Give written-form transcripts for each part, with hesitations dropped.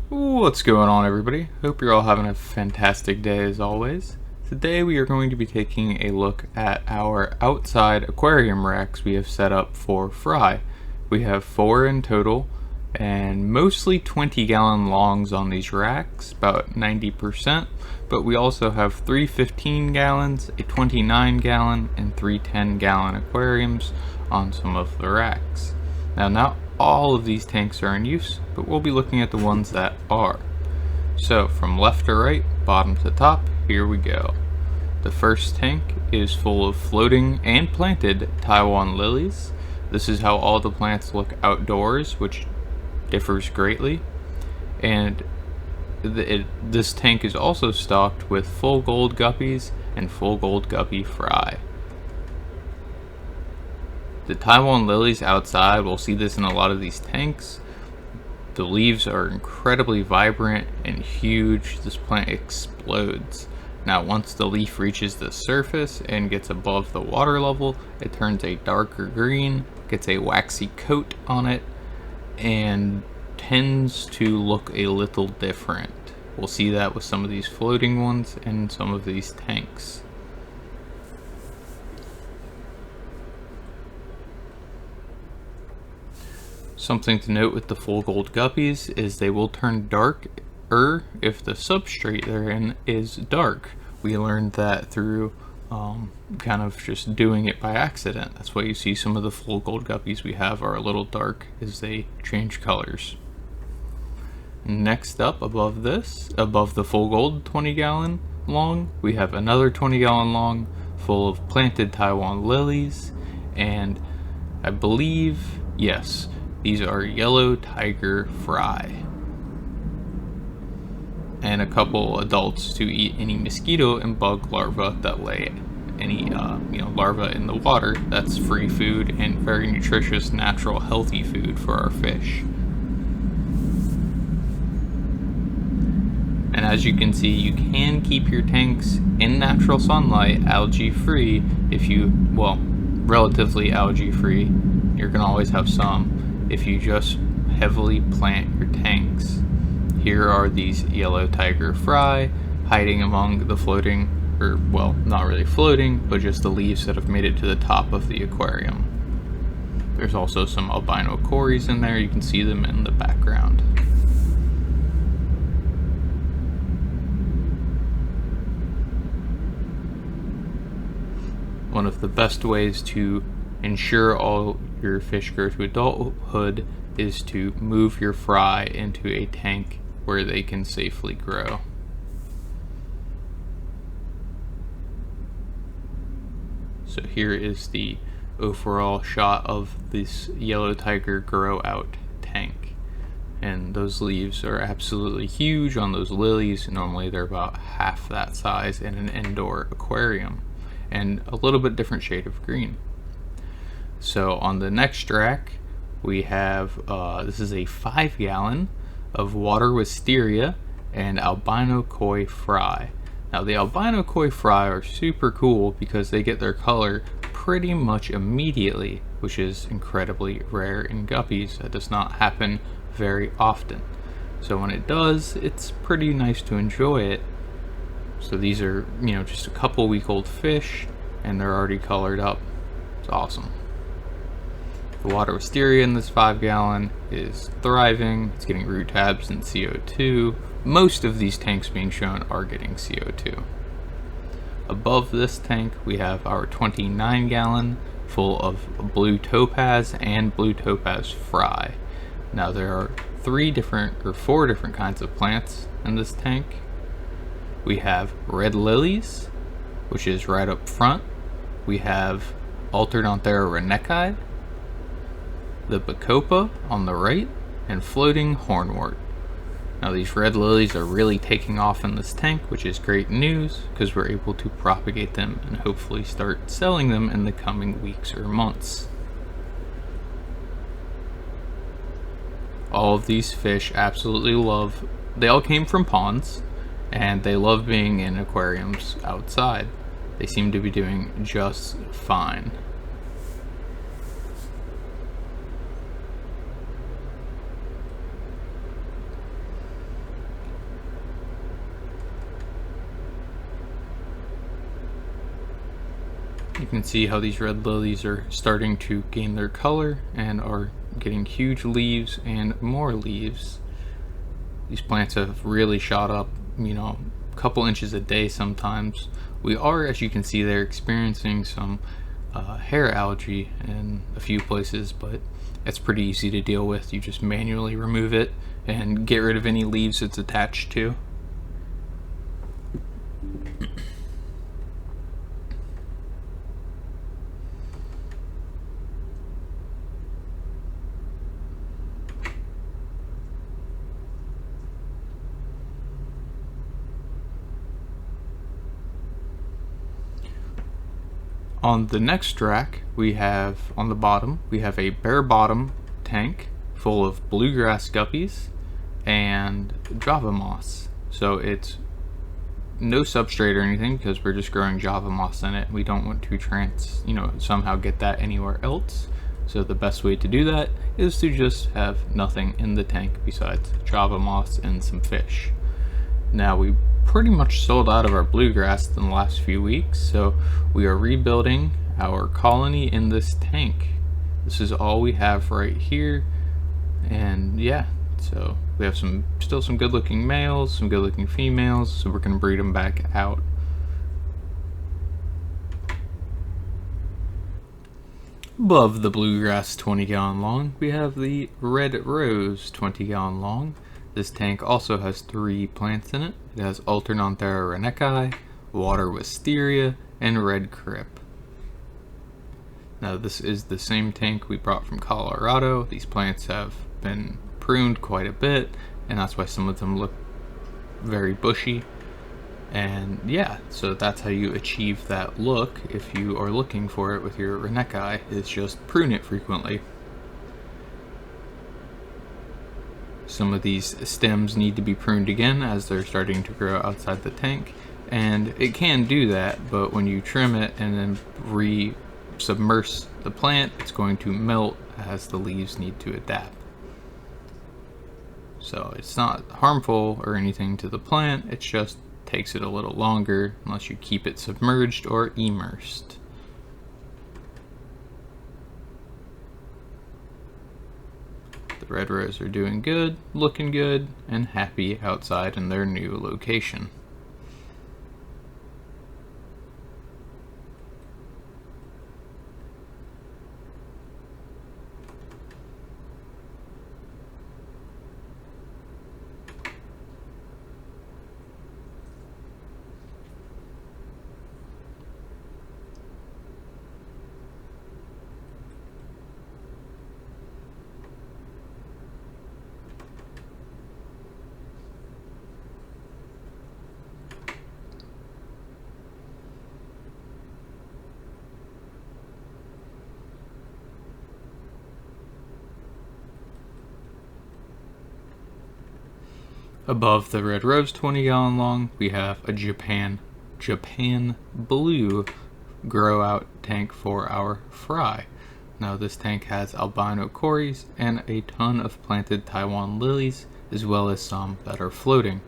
What's going on, everybody? Hope you're all having a fantastic day as always. Today we are going to be taking a look at our outside aquarium racks we have set up for fry. We have 4 in total and mostly 20-gallon longs on these racks, about 90%, but we also have 3 15-gallons, a 29-gallon, and 3 10-gallon aquariums on some of the racks. Now, not all of these tanks are in use, but we'll be looking at the ones that are. So from left to right, bottom to top, here we go. The first tank is full of floating and planted Taiwan lilies. This is how all the plants look outdoors, which differs greatly. And this tank is also stocked with full gold guppies and full gold guppy fry. The Taiwan lilies outside, we'll see this in a lot of these tanks. The leaves are incredibly vibrant and huge. This plant explodes. Now, once the leaf reaches the surface and gets above the water level, it turns a darker green, gets a waxy coat on it, and tends to look a little different. We'll see that with some of these floating ones and some of these tanks. Something to note with the full gold guppies is they will turn darker if the substrate they're in is dark. We learned that through kind of just doing it by accident. That's why you see some of the full gold guppies we have are a little dark as they change colors. Next up, above the full gold 20-gallon long, we have another 20-gallon long full of planted Taiwan lilies, and I believe, yes, these are yellow tiger fry. And a couple adults to eat any mosquito and bug larvae that lay any larvae in the water. That's free food and very nutritious, natural, healthy food for our fish. And as you can see, you can keep your tanks in natural sunlight, algae free, relatively algae free. You're gonna always have some if you just heavily plant your tanks. Here are these yellow tiger fry hiding among the floating, not really floating, but just the leaves that have made it to the top of the aquarium. There's also some albino cories in there. You can see them in the background. One of the best ways to ensure all your fish grow to adulthood is to move your fry into a tank where they can safely grow. So here is the overall shot of this yellow tiger grow out tank. And those leaves are absolutely huge on those lilies. Normally they're about half that size in an indoor aquarium, and a little bit different shade of green. So on the next rack, we have, this is a 5-gallon of water wisteria and albino koi fry. Now the albino koi fry are super cool because they get their color pretty much immediately, which is incredibly rare in guppies. That does not happen very often. So when it does, it's pretty nice to enjoy it. So these are, just a couple week old fish and they're already colored up. It's awesome. The water wisteria in this 5-gallon is thriving. It's getting root tabs and CO2. Most of these tanks being shown are getting CO2. Above this tank, we have our 29-gallon full of blue topaz and blue topaz fry. Now there are 4 different kinds of plants in this tank. We have red lilies, which is right up front. We have Alternanthera reneki, the bacopa on the right, and floating hornwort. Now these red lilies are really taking off in this tank, which is great news because we're able to propagate them and hopefully start selling them in the coming weeks or months. All of these fish absolutely they all came from ponds, and they love being in aquariums outside. They seem to be doing just fine. You can see how these red lilies are starting to gain their color and are getting huge leaves and more leaves. These plants have really shot up, you know, a couple inches a day sometimes. We are, as you can see there, experiencing some hair algae in a few places, but it's pretty easy to deal with. You just manually remove it and get rid of any leaves it's attached to. On the next rack, we have, on the bottom, we have a bare bottom tank full of bluegrass guppies and java moss. So it's no substrate or anything because we're just growing java moss in it. We don't want to somehow get that anywhere else. So the best way to do that is to just have nothing in the tank besides java moss and some fish. Now we pretty much sold out of our bluegrass in the last few weeks, so we are rebuilding our colony in this tank. This is all we have right here, and yeah, so we have still some good looking males, some good looking females, so we're gonna breed them back out. Above the bluegrass 20-gallon long, we have the red rose 20-gallon long. This tank also has 3 plants in it. It has Alternanthera reneki, water wisteria, and red crip. Now this is the same tank we brought from Colorado. These plants have been pruned quite a bit, and that's why some of them look very bushy. And yeah, so that's how you achieve that look if you are looking for it with your reneki, is just prune it frequently. Some of these stems need to be pruned again as they're starting to grow outside the tank, and it can do that, but when you trim it and then re-submerge the plant, it's going to melt as the leaves need to adapt. So it's not harmful or anything to the plant, it just takes it a little longer unless you keep it submerged or immersed. The red rose are doing good, looking good, and happy outside in their new location. Above the red rose 20-gallon long, we have a Japan blue grow out tank for our fry. Now this tank has albino cories and a ton of planted Taiwan lilies, as well as some that are floating.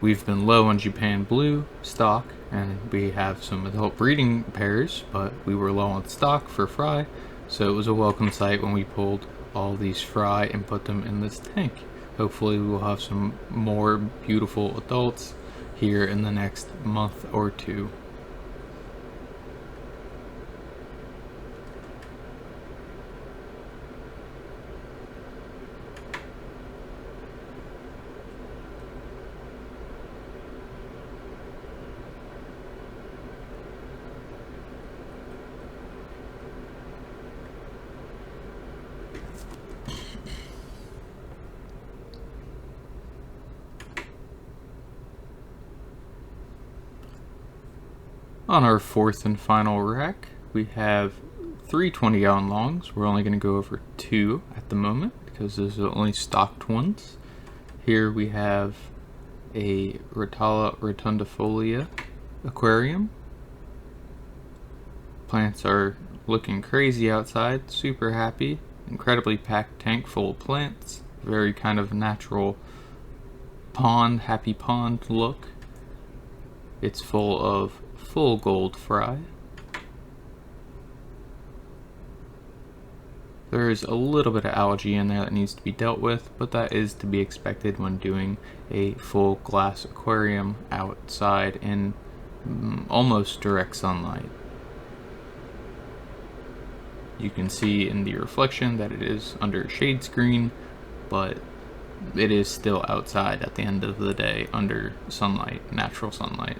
We've been low on Japan blue stock, and we have some adult breeding pairs, but we were low on stock for fry, so it was a welcome sight when we pulled all these fry and put them in this tank. Hopefully we will have some more beautiful adults here in the next month or two. On our fourth and final rack, we have 3 20-gallon longs. We're only going to go over 2 at the moment because those are the only stocked ones. Here we have a Rotala rotundifolia aquarium, plants are looking crazy outside, super happy. Incredibly packed tank full of plants. Very kind of natural pond, happy pond look. It's full of full gold fry. There is a little bit of algae in there that needs to be dealt with, but that is to be expected when doing a full glass aquarium outside in almost direct sunlight. You can see in the reflection that it is under shade screen, but it is still outside at the end of the day under sunlight, natural sunlight.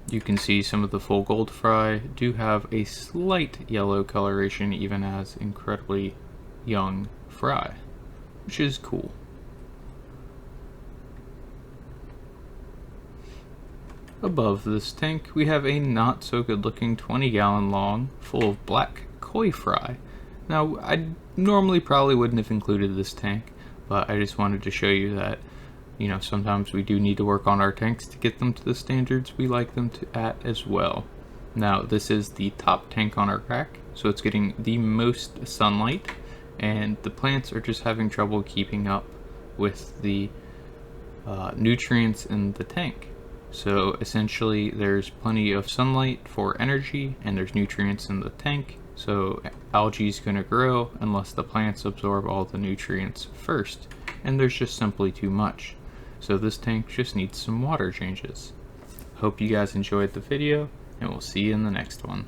You can see some of the full gold fry do have a slight yellow coloration even as incredibly young fry, which is cool. Above this tank we have a not so good looking 20-gallon long full of black koi fry. Now I normally probably wouldn't have included this tank, but I just wanted to show you that sometimes we do need to work on our tanks to get them to the standards we like them to at as well. Now this is the top tank on our rack, so it's getting the most sunlight, and the plants are just having trouble keeping up with the nutrients in the tank. So essentially there's plenty of sunlight for energy and there's nutrients in the tank, so algae is going to grow unless the plants absorb all the nutrients first, and there's just simply too much. So this tank just needs some water changes. Hope you guys enjoyed the video, and we'll see you in the next one.